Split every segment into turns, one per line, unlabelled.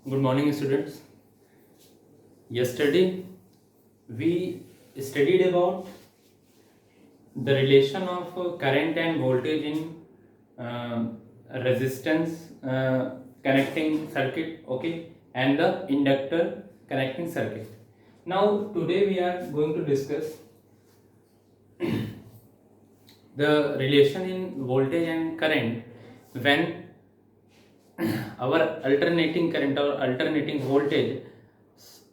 Good morning, students. Yesterday, we studied about the relation of current and voltage in resistance connecting circuit, okay, and the inductor connecting circuit. Now, today we are going to discuss the relation in voltage and current when our alternating current or alternating voltage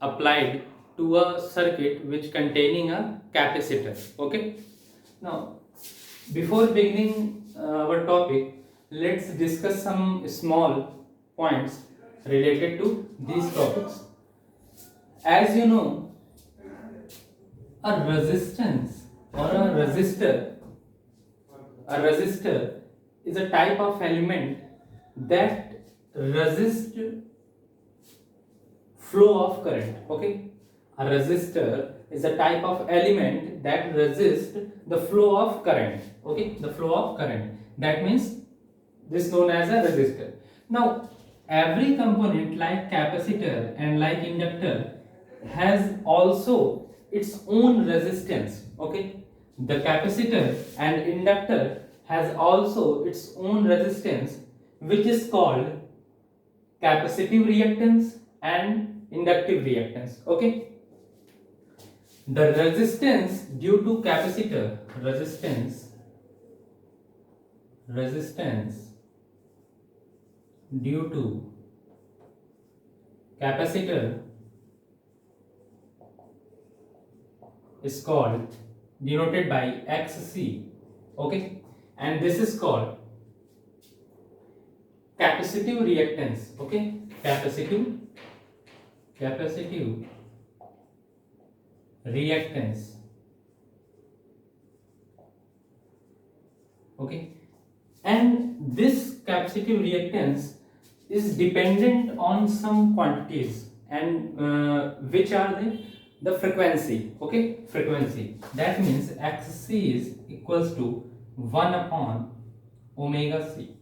applied to a circuit which containing a capacitor. Okay, now before beginning our topic, let's discuss some small points related to these topics. As you know, a resistance or a resistor is a type of element that resist flow of current. Okay, a resistor is a type of element that resists the flow of current. Okay, the flow of current, that means this is known as a resistor. Now every component like capacitor and like inductor has also its own resistance. Okay, the capacitor and inductor has also its own resistance, which is called capacitive reactance and inductive reactance. Okay, the resistance due to capacitor, resistance due to capacitor is called, denoted by XC. Okay, and this is called capacitive reactance. Okay, capacitive reactance. Okay, and this capacitive reactance is dependent on some quantities, and which are the frequency. Okay, frequency, that means Xc is equals to 1 upon omega c.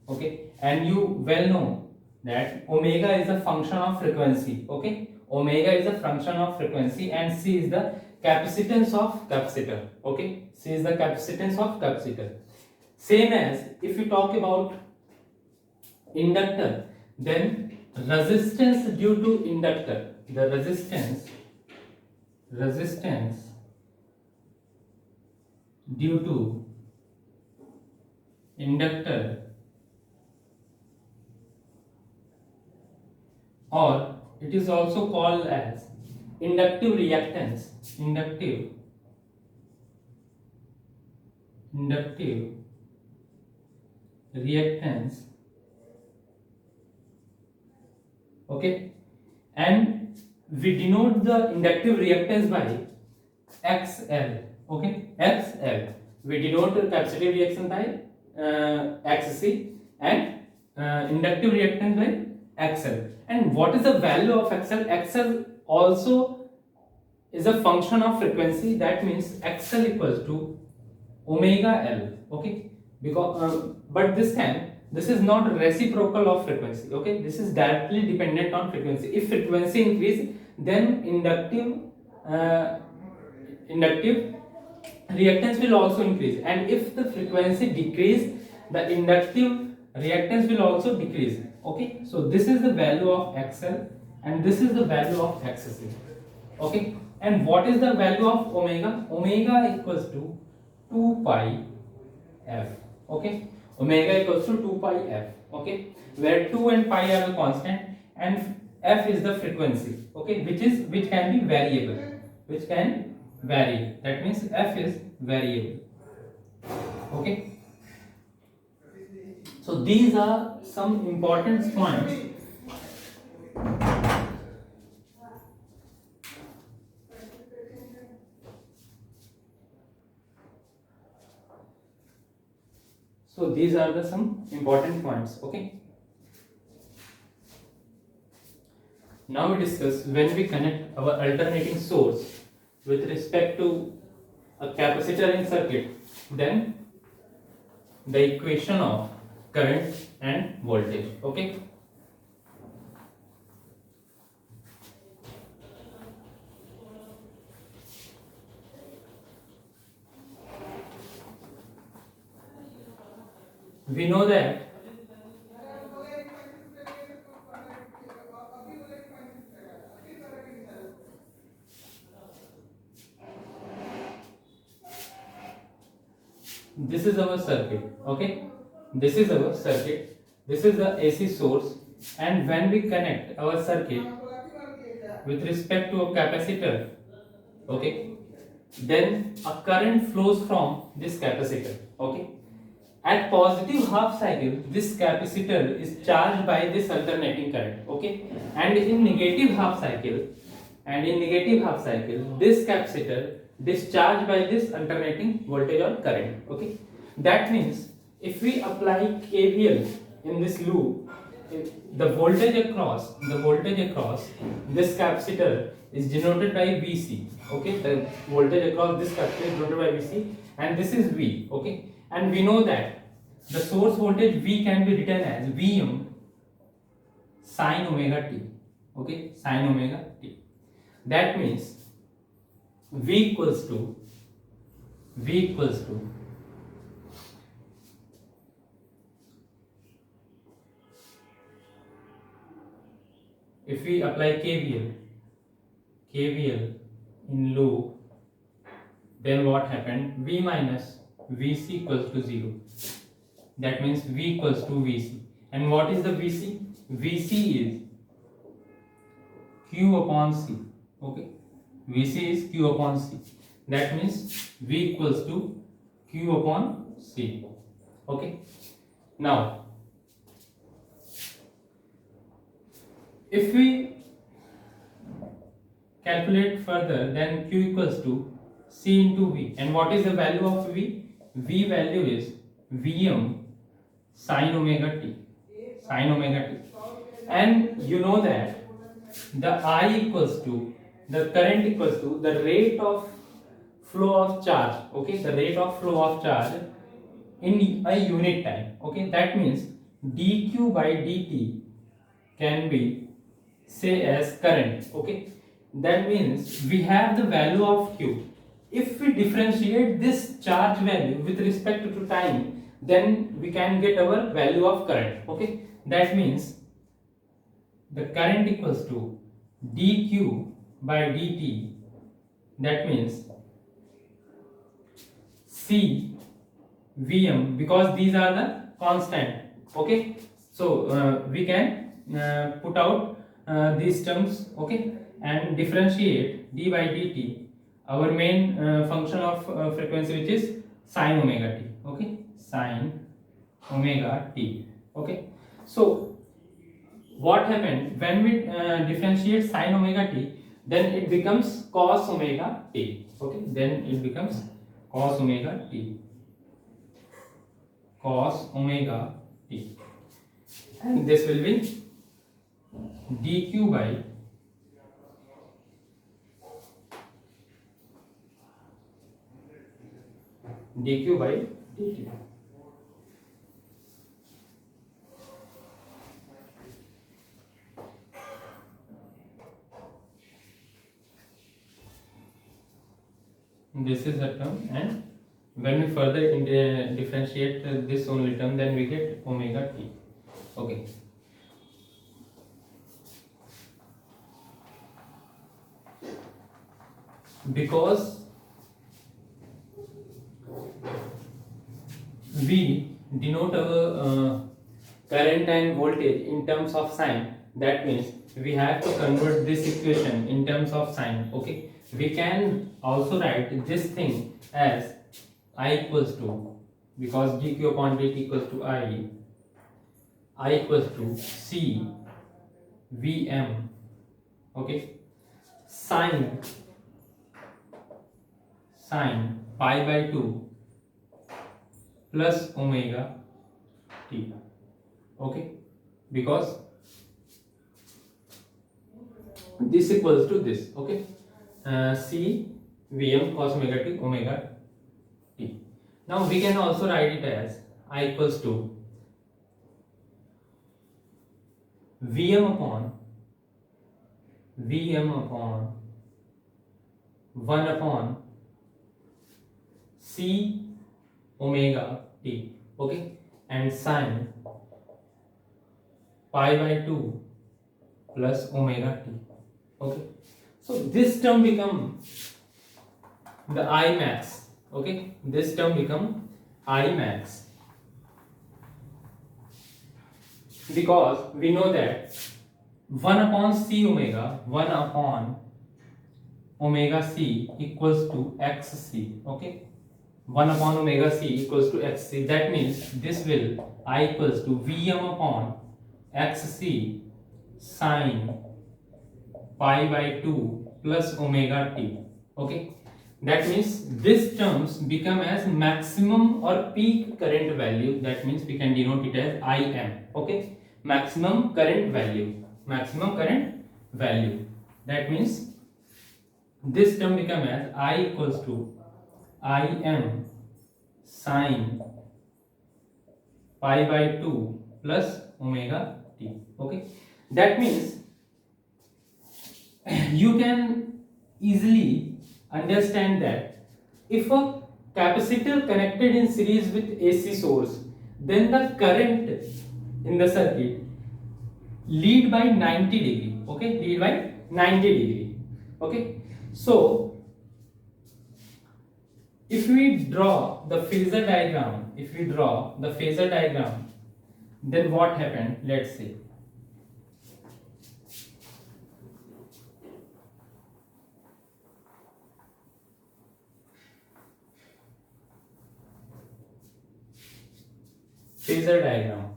Okay, and you well know that omega is a function of frequency. Okay, omega is a function of frequency and c is the capacitance of capacitor. Okay, c is the capacitance of capacitor. Same as if you talk about inductor, then resistance due to inductor, the resistance due to inductor, or it is also called as inductive reactance, inductive reactance. Okay, and we denote the inductive reactance by XL. Okay, XL, we denote the capacitive reaction by XC and inductive reactance by XL. And what is the value of XL? XL also is a function of frequency, that means XL equals to omega L. Okay, because but this time this is not reciprocal of frequency. Okay, this is directly dependent on frequency. If frequency increase, then inductive reactance will also increase, and if the frequency decrease, the inductive reactance will also decrease. Okay, so this is the value of XL and this is the value of XC. Okay, and what is the value of omega? Omega equals to 2 pi f. Okay, omega equals to 2 pi f. Okay, where 2 and pi are the constant and f is the frequency. Okay, which can be variable, which can vary, that means f is variable. Okay, so these are some important points. So these are the some important points. Okay, now we discuss when we connect our alternating source with respect to a capacitor in circuit, then the equation of current and voltage. Okay, we know that this is our circuit. Okay, this is our circuit, this is the AC source, and when we connect our circuit with respect to a capacitor, okay, then a current flows from this capacitor. Okay, at positive half cycle this capacitor is charged by this alternating current. Okay, and in negative half cycle, this capacitor discharged by this alternating voltage or current. Okay, that means if we apply KVL in this loop, the voltage across this capacitor is denoted by VC. Okay, the voltage across this capacitor is denoted by VC, and this is V. Okay, and we know that the source voltage V can be written as Vm sine omega t. Okay, sine omega t. That means V equals to if we apply KVL in loop, then what happened? V minus Vc equals to 0. That means V equals to Vc. And what is the Vc? Vc is Q upon C. Okay, Vc is Q upon C. That means V equals to Q upon C. Okay, now if we calculate further, then Q equals to C into V. And what is the value of V? V value is Vm sine omega t. And you know that the current equals to the rate of flow of charge. Okay, the rate of flow of charge in a unit time. Okay, that means dq by dt can be say as current. Okay, that means we have the value of q. If we differentiate this charge value with respect to time, then we can get our value of current. Okay, that means the current equals to dq by dt. That means C Vm, because these are the constant. Okay, so we can put out these terms. Okay, and differentiate d by dt, our main function of frequency, which is sine omega t. Okay, sine omega t. Okay, so what happened when we differentiate sine omega t? Then it becomes cos omega t. Okay, then it becomes cos omega t. And this will be dq by dt. This is a term, and when we further differentiate this only term, then we get omega t. Okay, because we denote our current and voltage in terms of sign, that means we have to convert this equation in terms of sign. Okay, we can also write this thing as I equals to, because dq upon dt equals to I equals to C Vm. Okay, sine pi by 2 plus omega t. Okay, because this equals to this. Okay, C Vm cos omega t. Now we can also write it as I equals to Vm upon 1 upon C omega t. Okay, and sine pi by 2 plus omega t. Okay, so this term become the I max. Okay, this term become I max, because we know that 1 upon c omega, 1 upon omega c equals to xc. Okay, 1 upon omega c equals to xc. That means this will I equals to Vm upon xc sine pi by 2 plus omega t. Okay, that means this terms become as maximum or peak current value. That means we can denote it as Im. Okay, maximum current value, maximum current value. That means this term become as I equals to Im sine pi by 2 plus omega t. Okay, that means you can easily understand that if a capacitor connected in series with AC source, then the current in the circuit lead by 90 degree. Okay, lead by 90 degree. Okay, so if we draw the phasor diagram, then what happened? Let's see. Phasor diagram.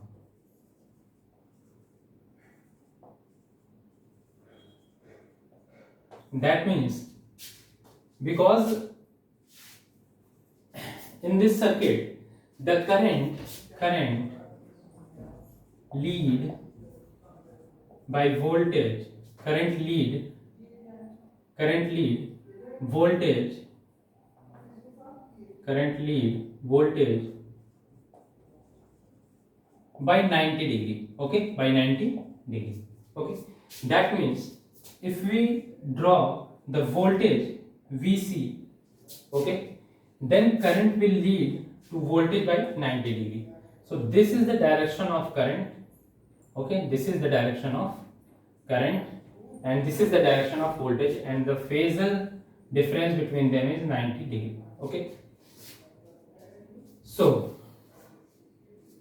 That means, because in this circuit the current lead by voltage, current lead voltage by 90 degree. Okay, by 90 degree. Okay, that means if we draw the voltage Vc, okay, then current will lead to voltage by 90 degree. So this is the direction of current. Okay, this is the direction of current and this is the direction of voltage, and the phasor difference between them is 90 degree. Okay, so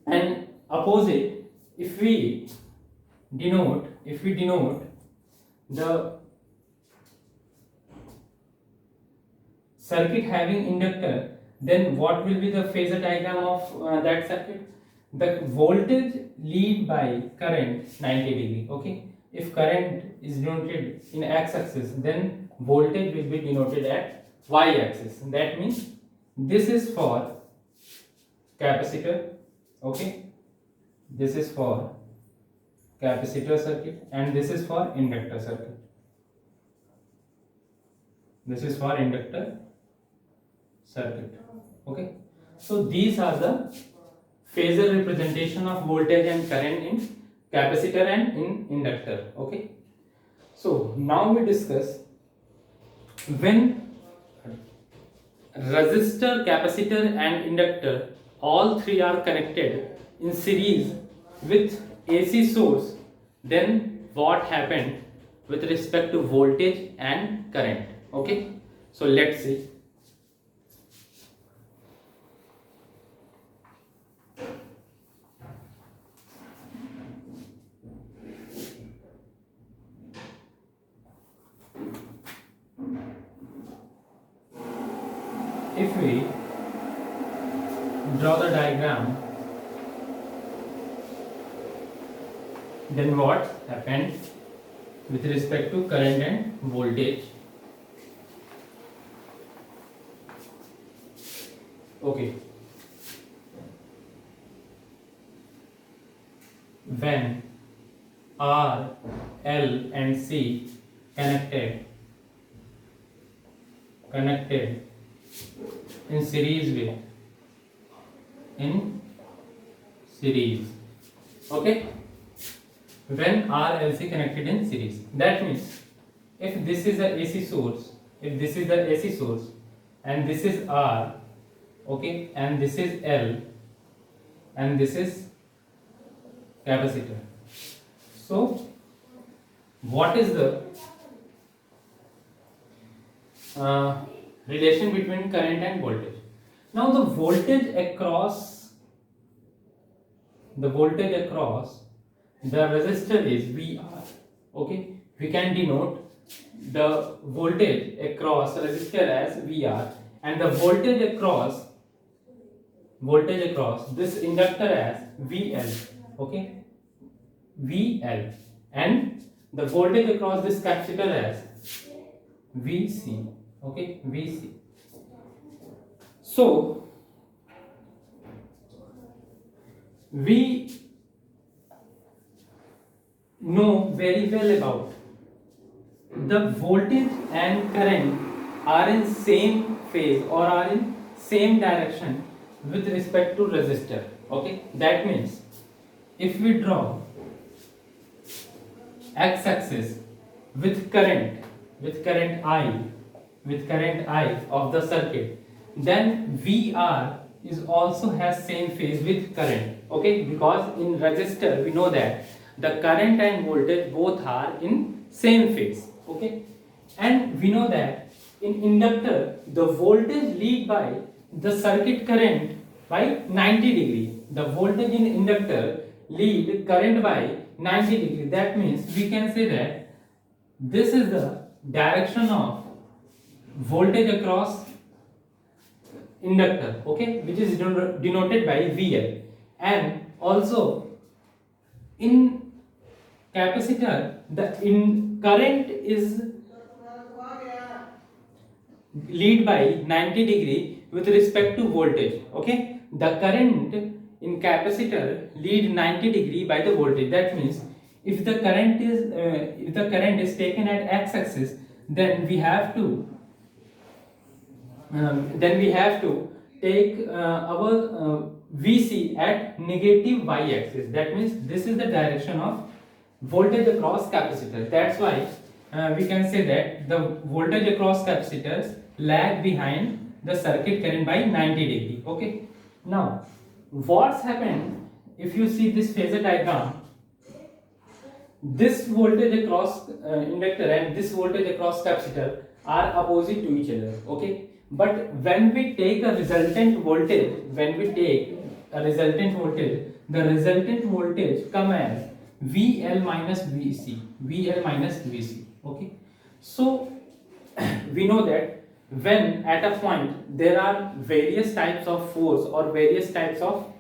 and opposite, if we denote the circuit having inductor, then what will be the phasor diagram of that circuit? The voltage lead by current 90 degree. Okay, if current is denoted in x-axis, then voltage will be denoted at y-axis. That means this is for capacitor. Okay, this is for capacitor circuit and this is for inductor circuit. This is for inductor circuit. Okay, so these are the phasor representation of voltage and current in capacitor and in inductor. Okay, so now we discuss when resistor, capacitor and inductor, all three are connected in series with AC source, then what happened with respect to voltage and current. Okay, so let's see. If we draw the diagram, then what happened with respect to current and voltage. Okay, when R, L and C connected in series. Okay, when R, L, C connected in series, that means if this is the AC source, and this is R, okay, and this is L, and this is capacitor. So what is the relation between current and voltage? Now the voltage across the resistor is VR. Okay, we can denote the voltage across resistor as VR and the voltage across this inductor as VL. Okay, VL, and the voltage across this capacitor as VC. Okay, VC. So we know very well about the voltage and current are in same phase or are in same direction with respect to resistor. Okay, that means if we draw x-axis with current I of the circuit, then VR is also has same phase with current. Okay, because in resistor we know that the current and voltage both are in same phase. Okay, and we know that in inductor the voltage lead by the circuit current by 90 degree. The voltage in inductor lead current by 90 degree. That means we can say that this is the direction of voltage across inductor, okay, which is denoted by VL. And also in capacitor the current is lead by 90 degree with respect to voltage. Okay, the current in capacitor lead 90 degree by the voltage. That means if the current is taken at x-axis, then we have to take our VC at negative y-axis. That means this is the direction of voltage across capacitor. That's why we can say that the voltage across capacitors lag behind the circuit current by 90 degree. Okay. Now, what's happened if you see this phasor diagram? This voltage across inductor and this voltage across capacitor are opposite to each other. Okay. But when we take a resultant voltage, the resultant voltage come as VL minus VC. Okay. So we know that when at a point there are various types of force or various types of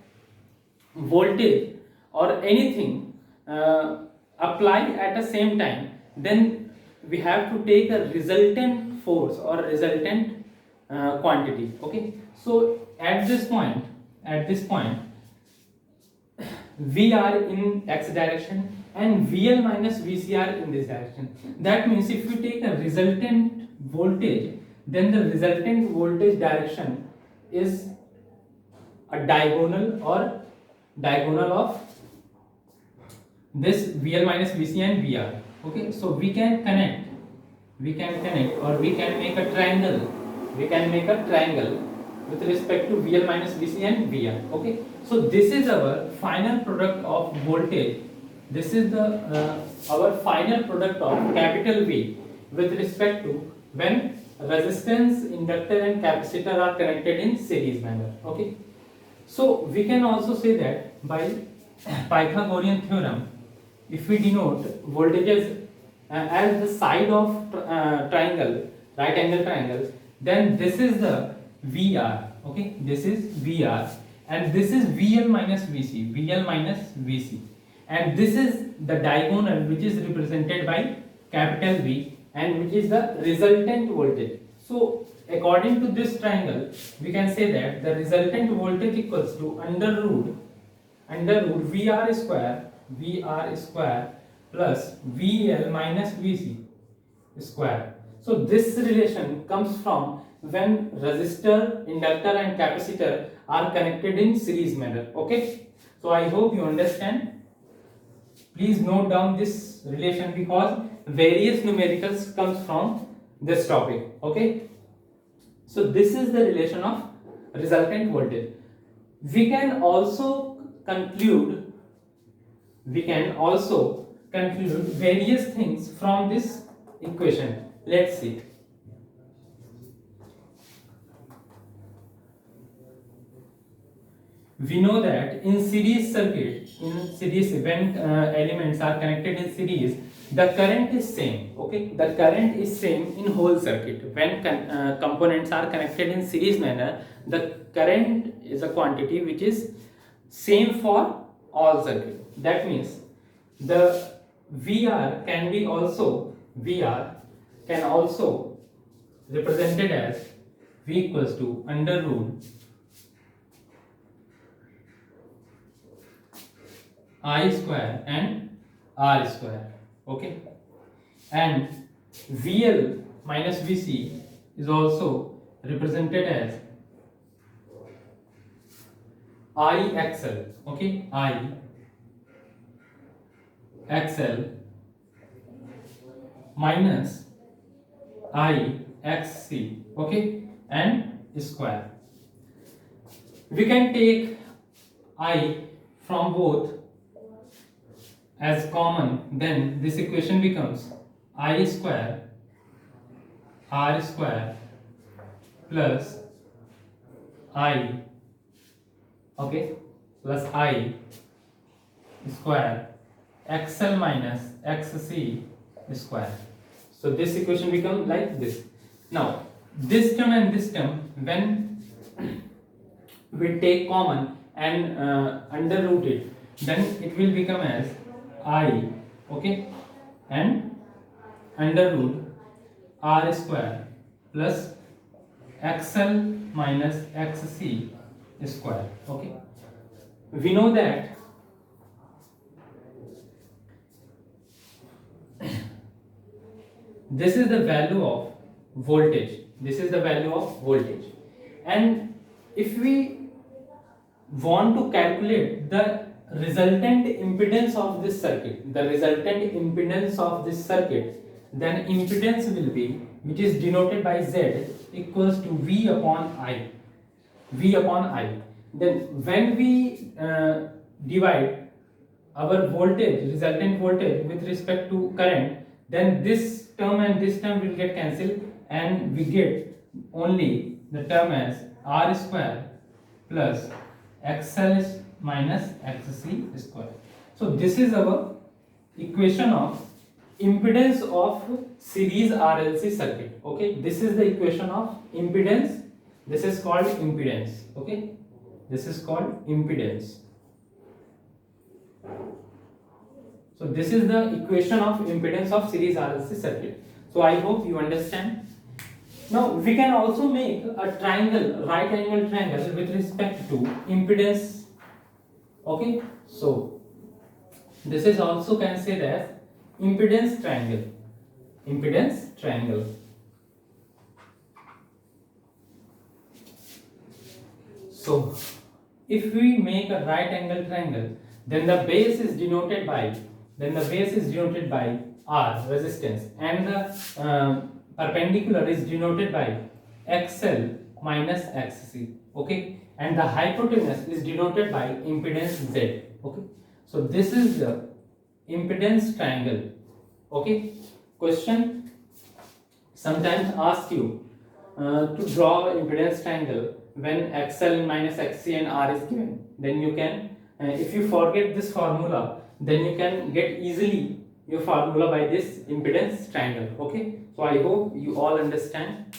voltage or anything applied at the same time, then we have to take a resultant force or resultant quantity. Okay, so at this point V are in x direction and VL minus VC are in this direction. That means if we take a resultant voltage, then the resultant voltage direction is a diagonal of this VL minus VC and VR. Okay, so we can connect or we can make a triangle. With respect to VL minus VC and VR. Okay, so this is our final product of voltage. This is the our final product of capital V with respect to when resistance, inductor and capacitor are connected in series manner. Okay, so we can also say that by Pythagorean theorem, if we denote voltages as the side of triangle, right angle triangle, then this is the VR. Okay, this is VR and this is VL minus VC, and this is the diagonal which is represented by capital V and which is the resultant voltage. So according to this triangle, we can say that the resultant voltage equals to under root VR square plus VL minus VC square. So this relation comes from when resistor, inductor and capacitor are connected in series manner. Okay, so I hope you understand. Please note down this relation because various numericals comes from this topic. Okay, so this is the relation of resultant voltage. We can also conclude various things from this equation. Let's see. We know that in series circuit, when elements are connected in series, the current is same. Okay, the current is same in whole circuit. When components are connected in series manner, the current is a quantity which is same for all circuit. That means the VR can also represented as V equals to under root I square and R square. Okay, and VL minus VC is also represented as IXL. Okay, IXL minus IXC. Okay, and square. We can take I from both as common, then this equation becomes I square R square plus I, okay, plus I square XL minus XC square. So this equation becomes like this. Now this term and this term, when we take common and underroot it, then it will become as I, okay, and under root R square plus XL minus XC square. Okay, we know that this is the value of voltage. And if we want to calculate the resultant impedance of this circuit, then impedance will be, which is denoted by Z, equals to V upon I. Then when we divide our resultant voltage with respect to current, then this term and this term will get cancelled, and we get only the term as R square plus XL minus XC square. So this is our equation of impedance of series RLC circuit. Okay, this is the equation of impedance. This is called impedance. Okay, this is called impedance. So this is the equation of impedance of series RLC circuit. So I hope you understand. Now we can also make a triangle, right angle triangle, with respect to impedance. Okay, so this is also considered as impedance triangle. So if we make a right angle triangle, then the base is denoted by R, resistance, and the perpendicular is denoted by XL minus XC. Okay, and the hypotenuse is denoted by impedance Z. Okay, so this is the impedance triangle. Okay, question sometimes ask you to draw impedance triangle when XL minus XC and R is given. Then you can, if you forget this formula, then you can get easily your formula by this impedance triangle. Okay, so I hope you all understand.